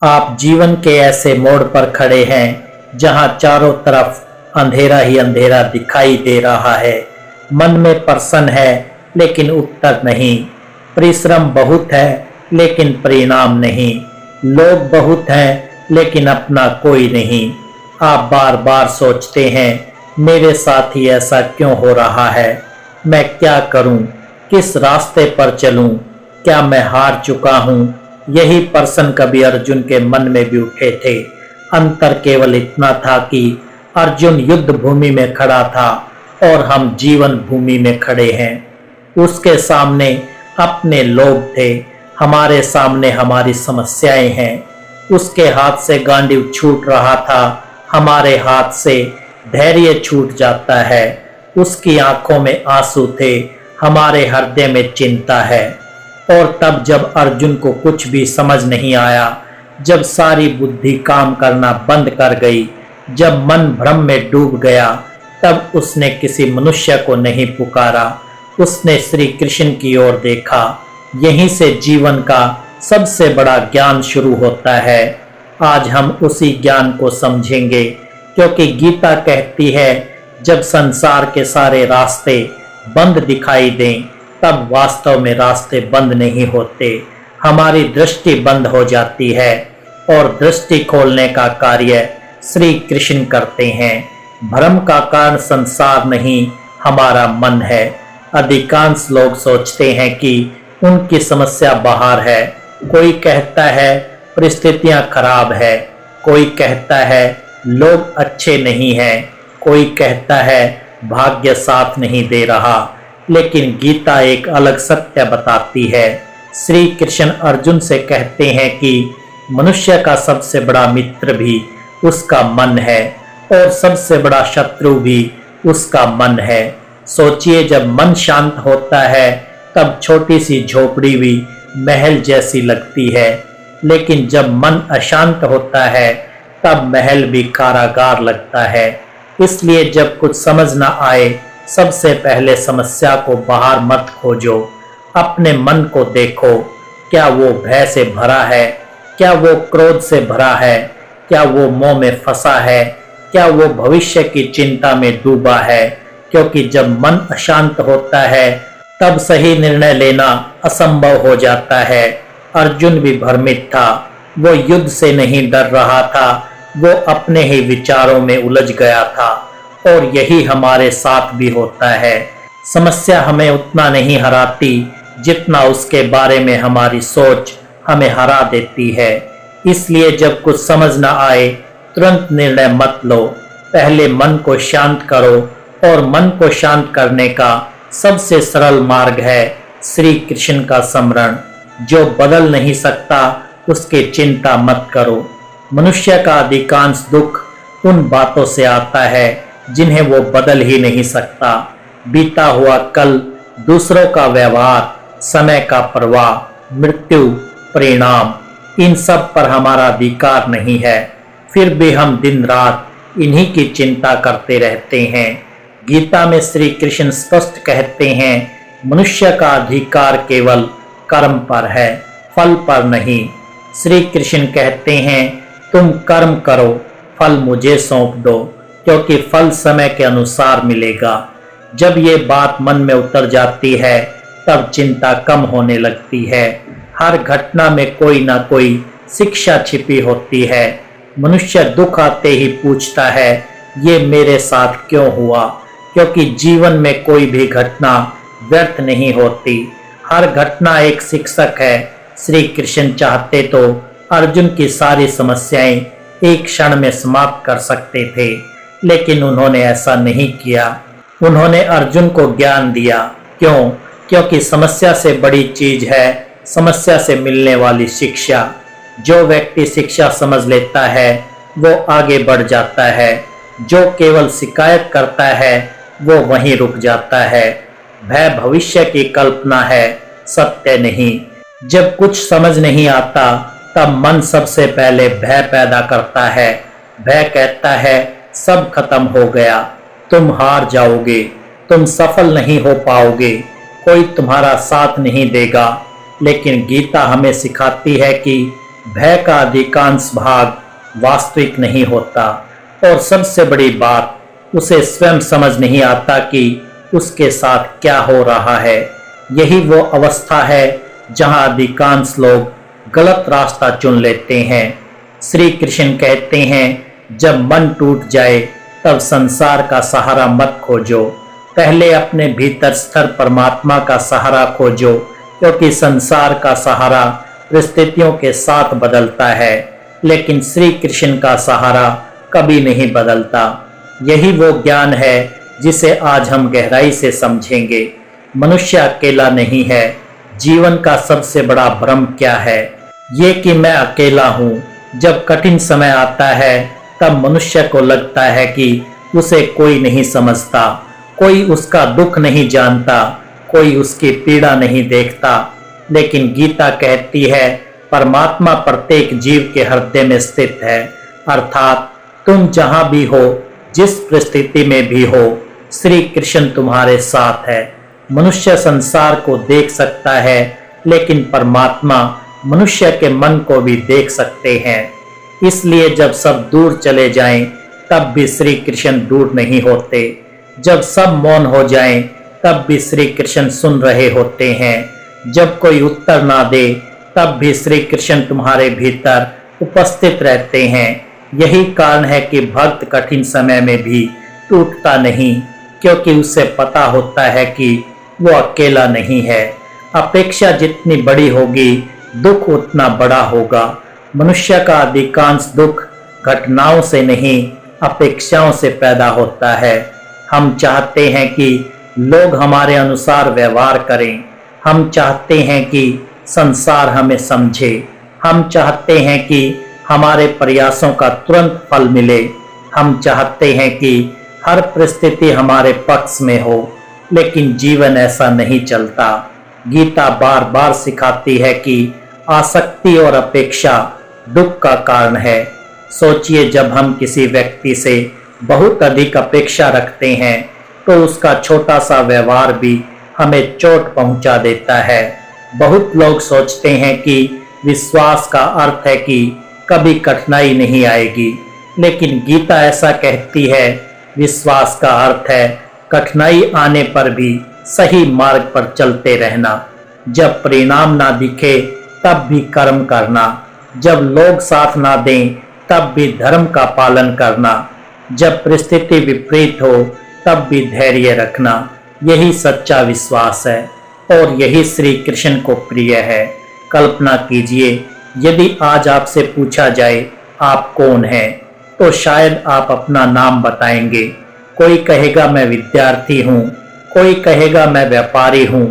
आप जीवन के ऐसे मोड़ पर खड़े हैं जहां चारों तरफ अंधेरा ही अंधेरा दिखाई दे रहा है। मन में प्रश्न है लेकिन उत्तर नहीं। परिश्रम बहुत है लेकिन परिणाम नहीं। लोग बहुत हैं लेकिन अपना कोई नहीं। आप बार बार सोचते हैं मेरे साथ ही ऐसा क्यों हो रहा है। मैं क्या करूं, किस रास्ते पर चलूं, क्या मैं हार चुका हूं। यही प्रश्न कभी अर्जुन के मन में भी उठे थे। अंतर केवल इतना था कि अर्जुन युद्ध भूमि में खड़ा था और हम जीवन भूमि में खड़े हैं। उसके सामने अपने लोग थे, हमारे सामने हमारी समस्याएं हैं। उसके हाथ से गांडीव छूट रहा था, हमारे हाथ से धैर्य छूट जाता है। उसकी आंखों में आंसू थे, हमारे हृदय में चिंता है। और तब जब अर्जुन को कुछ भी समझ नहीं आया, जब सारी बुद्धि काम करना बंद कर गई, जब मन भ्रम में डूब गया, तब उसने किसी मनुष्य को नहीं पुकारा, उसने श्री कृष्ण की ओर देखा। यहीं से जीवन का सबसे बड़ा ज्ञान शुरू होता है। आज हम उसी ज्ञान को समझेंगे, क्योंकि गीता कहती है जब संसार के सारे रास्ते बंद दिखाई दें तब वास्तव में रास्ते बंद नहीं होते। हमारी दृष्टि बंद हो जाती है और दृष्टि खोलने का कार्य श्री कृष्ण करते हैं। भ्रम का कारण संसार नहीं, हमारा मन है। अधिकांश लोग सोचते हैं कि उनकी समस्या बाहर है। कोई कहता है परिस्थितियां खराब है, कोई कहता है लोग अच्छे नहीं हैं, कोई कहता है भाग्य साथ नहीं दे रहा। लेकिन गीता एक अलग सत्य बताती है। श्री कृष्ण अर्जुन से कहते हैं कि मनुष्य का सबसे बड़ा मित्र भी उसका मन है और सबसे बड़ा शत्रु भी उसका मन है। सोचिए, जब मन शांत होता है तब छोटी सी झोपड़ी भी महल जैसी लगती है, लेकिन जब मन अशांत होता है तब महल भी कारागार लगता है। इसलिए जब कुछ समझ ना आए, सबसे पहले समस्या को बाहर मत खोजो, अपने मन को देखो। क्या वो भय से भरा है, क्या वो क्रोध से भरा है, क्या वो मोह में फंसा है, क्या वो भविष्य की चिंता में डूबा है। क्योंकि जब मन अशांत होता है तब सही निर्णय लेना असंभव हो जाता है। अर्जुन भी भ्रमित था, वो युद्ध से नहीं डर रहा था, वो अपने ही विचारों में उलझ गया था। और यही हमारे साथ भी होता है। समस्या हमें उतना नहीं हराती जितना उसके बारे में हमारी सोच हमें हरा देती है। इसलिए जब कुछ समझ ना आए तुरंत निर्णय मत लो, पहले मन को शांत करो। और मन को शांत करने का सबसे सरल मार्ग है श्री कृष्ण का स्मरण। जो बदल नहीं सकता उसकी चिंता मत करो। मनुष्य का अधिकांश दुख उन बातों से आता है जिन्हें वो बदल ही नहीं सकता। बीता हुआ कल, दूसरों का व्यवहार, समय का प्रवाह, मृत्यु, परिणाम, इन सब पर हमारा अधिकार नहीं है। फिर भी हम दिन रात इन्हीं की चिंता करते रहते हैं। गीता में श्री कृष्ण स्पष्ट कहते हैं मनुष्य का अधिकार केवल कर्म पर है, फल पर नहीं। श्री कृष्ण कहते हैं तुम कर्म करो, फल मुझे सौंप दो, क्योंकि फल समय के अनुसार मिलेगा। जब ये बात मन में उतर जाती है तब चिंता कम होने लगती है। हर घटना में कोई ना कोई शिक्षा छिपी होती है। मनुष्य दुख आते ही पूछता है ये मेरे साथ क्यों हुआ, क्योंकि जीवन में कोई भी घटना व्यर्थ नहीं होती। हर घटना एक शिक्षक है। श्री कृष्ण चाहते तो अर्जुन की सारी समस्याएं एक क्षण में समाप्त कर सकते थे, लेकिन उन्होंने ऐसा नहीं किया। उन्होंने अर्जुन को ज्ञान दिया। क्यों? क्योंकि समस्या से बड़ी चीज है समस्या से मिलने वाली शिक्षा। जो व्यक्ति शिक्षा समझ लेता है वो आगे बढ़ जाता है। जो केवल शिकायत करता है वो वहीं रुक जाता है। भय भविष्य की कल्पना है, सत्य नहीं। जब कुछ समझ नहीं आता तब मन सबसे पहले भय पैदा करता है। भय कहता है सब खत्म हो गया, तुम हार जाओगे, तुम सफल नहीं हो पाओगे, कोई तुम्हारा साथ नहीं देगा। लेकिन गीता हमें सिखाती है कि भय का अधिकांश भाग वास्तविक नहीं होता, और सबसे बड़ी बात, उसे स्वयं समझ नहीं आता कि उसके साथ क्या हो रहा है। यही वो अवस्था है जहां अधिकांश लोग गलत रास्ता चुन लेते हैं। श्री कृष्ण कहते हैं, जब मन टूट जाए तब संसार का सहारा मत खोजो, पहले अपने भीतर स्थिर परमात्मा का सहारा खोजो, क्योंकि संसार का सहारा परिस्थितियों के साथ बदलता है, लेकिन श्री कृष्ण का सहारा कभी नहीं बदलता। यही वो ज्ञान है जिसे आज हम गहराई से समझेंगे। मनुष्य अकेला नहीं है। जीवन का सबसे बड़ा भ्रम क्या है? ये कि मैं अकेला हूँ। जब कठिन समय आता है तब मनुष्य को लगता है कि उसे कोई नहीं समझता, कोई उसका दुख नहीं जानता, कोई उसकी पीड़ा नहीं देखता। लेकिन गीता कहती है, परमात्मा प्रत्येक जीव के हृदय में स्थित है, अर्थात तुम जहां भी हो, जिस परिस्थिति में भी हो, श्री कृष्ण तुम्हारे साथ है। मनुष्य संसार को देख सकता है, लेकिन परमात्मा मनुष्य के मन को भी देख सकते हैं। इसलिए जब सब दूर चले जाएं, तब भी श्री कृष्ण दूर नहीं होते। जब सब मौन हो जाएं, तब भी श्री कृष्ण सुन रहे होते हैं। जब कोई उत्तर ना दे, तब भी श्री कृष्ण तुम्हारे भीतर उपस्थित रहते हैं। यही कारण है कि भक्त कठिन समय में भी टूटता नहीं, क्योंकि उसे पता होता है कि वो अकेला नहीं है। अपेक्षा जितनी बड़ी होगी, दुख उतना बड़ा होगा। मनुष्य का अधिकांश दुख घटनाओं से नहीं, अपेक्षाओं से पैदा होता है। हम चाहते हैं कि लोग हमारे अनुसार व्यवहार करें। हम चाहते हैं कि संसार हमें समझे। हम चाहते हैं कि हमारे प्रयासों का तुरंत फल मिले। हम चाहते हैं कि हर परिस्थिति हमारे पक्ष में हो, लेकिन जीवन ऐसा नहीं चलता। गीता बार बार सिखाती है कि आसक्ति और अपेक्षा दुख का कारण है। सोचिए, जब हम किसी व्यक्ति से बहुत अधिक अपेक्षा रखते हैं तो उसका छोटा सा व्यवहार भी हमें चोट पहुंचा देता है। बहुत लोग सोचते हैं कि विश्वास का अर्थ है कि कभी कठिनाई नहीं आएगी, लेकिन गीता ऐसा कहती है, विश्वास का अर्थ है कठिनाई आने पर भी सही मार्ग पर चलते रहना। जब परिणाम ना दिखे तब भी कर्म करना। जब लोग साथ ना दें तब भी धर्म का पालन करना। जब परिस्थिति विपरीत हो तब भी धैर्य रखना। यही सच्चा विश्वास है, और यही श्री कृष्ण को प्रिय है। कल्पना कीजिए, यदि आज आपसे पूछा जाए आप कौन हैं, तो शायद आप अपना नाम बताएंगे। कोई कहेगा मैं विद्यार्थी हूँ, कोई कहेगा मैं व्यापारी हूँ,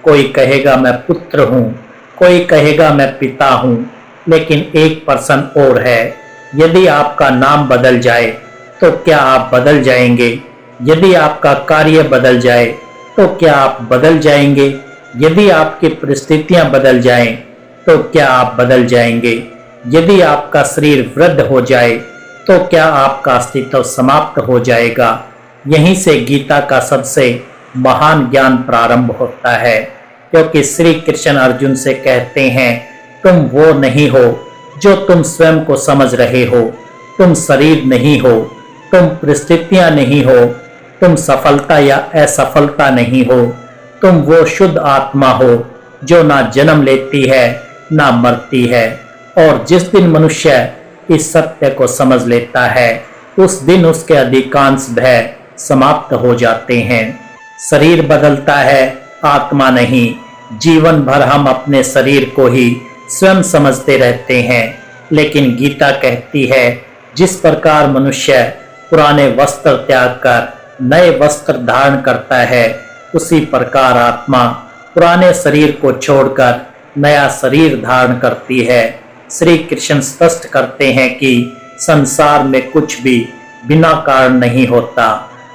कोई कहेगा मैं पुत्र हूँ, कोई कहेगा मैं पिता हूँ। लेकिन एक प्रश्न और है, यदि आपका नाम बदल जाए तो क्या आप बदल जाएंगे? यदि आपका कार्य बदल जाए तो क्या आप बदल जाएंगे? यदि आपकी परिस्थितियां बदल जाएं तो क्या आप बदल जाएंगे? यदि आपका शरीर वृद्ध हो जाए तो क्या आपका अस्तित्व समाप्त हो जाएगा? यहीं से गीता का सबसे महान ज्ञान प्रारंभ होता है, क्योंकि श्री कृष्ण अर्जुन से कहते हैं, तुम वो नहीं हो जो तुम स्वयं को समझ रहे हो। तुम शरीर नहीं हो, तुम परिस्थितियां नहीं हो, तुम सफलता या असफलता नहीं हो। तुम वो शुद्ध आत्मा हो जो ना जन्म लेती है ना मरती है। और जिस दिन मनुष्य इस सत्य को समझ लेता है, उस दिन उसके अधिकांश भय समाप्त हो जाते हैं। शरीर बदलता है, आत्मा नहीं। जीवन भर हम अपने शरीर को ही स्वयं समझते रहते हैं, लेकिन गीता कहती है, जिस प्रकार मनुष्य पुराने वस्त्र त्याग कर नए वस्त्र धारण करता है, उसी प्रकार आत्मा पुराने शरीर को छोड़कर नया शरीर धारण करती है। श्री कृष्ण स्पष्ट करते हैं कि संसार में कुछ भी बिना कारण नहीं होता।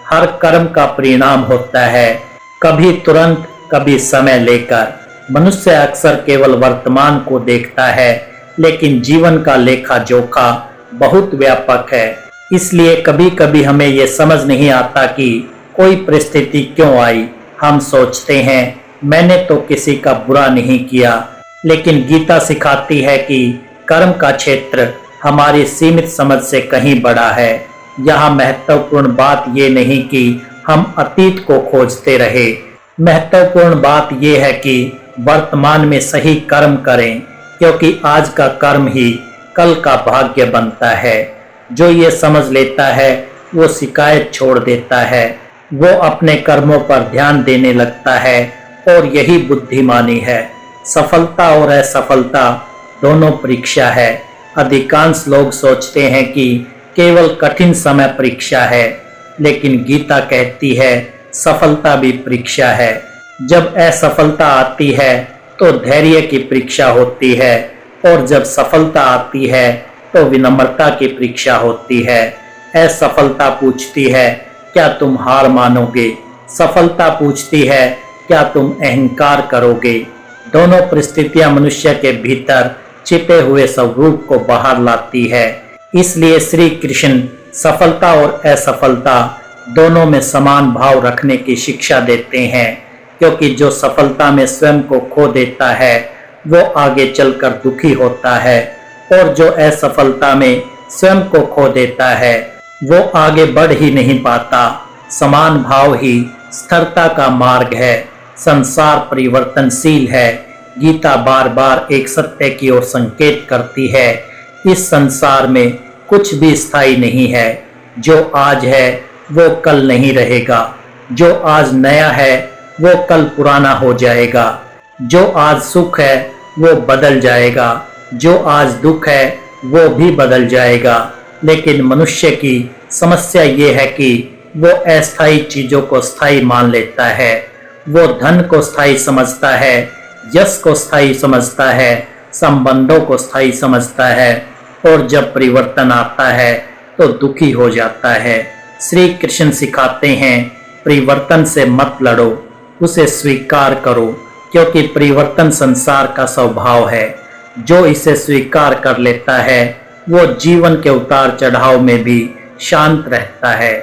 हर कर्म का परिणाम होता है, कभी तुरंत, कभी समय लेकर। मनुष्य अक्सर केवल वर्तमान को देखता है, लेकिन जीवन का लेखा जोखा बहुत व्यापक है। इसलिए कभी कभी हमें यह समझ नहीं आता कि कोई परिस्थिति क्यों आई। हम सोचते हैं, मैंने तो किसी का बुरा नहीं किया, लेकिन गीता सिखाती है कि कर्म का क्षेत्र हमारी सीमित समझ से कहीं बड़ा है। यहाँ महत्वपूर्ण बात ये नहीं कि हम अतीत को खोजते रहे, महत्वपूर्ण बात यह है कि वर्तमान में सही कर्म करें, क्योंकि आज का कर्म ही कल का भाग्य बनता है। जो ये समझ लेता है वो शिकायत छोड़ देता है, वो अपने कर्मों पर ध्यान देने लगता है और यही बुद्धिमानी है। सफलता और असफलता दोनों परीक्षा है। अधिकांश लोग सोचते हैं कि केवल कठिन समय परीक्षा है, लेकिन गीता कहती है सफलता भी परीक्षा है। जब असफलता आती है तो धैर्य की परीक्षा होती है, और जब सफलता आती है तो विनम्रता की परीक्षा होती है। असफलता पूछती है क्या तुम हार मानोगे, सफलता पूछती है क्या तुम अहंकार करोगे। दोनों परिस्थितियां मनुष्य के भीतर छिपे हुए स्वरूप को बाहर लाती है। इसलिए श्री कृष्ण सफलता और असफलता दोनों में समान भाव रखने की शिक्षा देते हैं, क्योंकि जो सफलता में स्वयं को खो देता है वो आगे चलकर दुखी होता है, और जो असफलता में स्वयं को खो देता है वो आगे बढ़ ही नहीं पाता। समान भाव ही स्थिरता का मार्ग है। संसार परिवर्तनशील है। गीता बार बार एक सत्य की ओर संकेत करती है। इस संसार में कुछ भी स्थायी नहीं है। जो आज है वो कल नहीं रहेगा। जो आज नया है वो कल पुराना हो जाएगा। जो आज सुख है वो बदल जाएगा। जो आज दुख है वो भी बदल जाएगा। लेकिन मनुष्य की समस्या ये है कि वो अस्थायी चीजों को स्थायी मान लेता है। वो धन को स्थायी समझता है, यश को स्थायी समझता है, संबंधों को स्थायी समझता है, और जब परिवर्तन आता है तो दुखी हो जाता है। श्री कृष्ण सिखाते हैं परिवर्तन से मत लड़ो, उसे स्वीकार करो, क्योंकि परिवर्तन संसार का स्वभाव है। जो इसे स्वीकार कर लेता है वो जीवन के उतार चढ़ाव में भी शांत रहता है।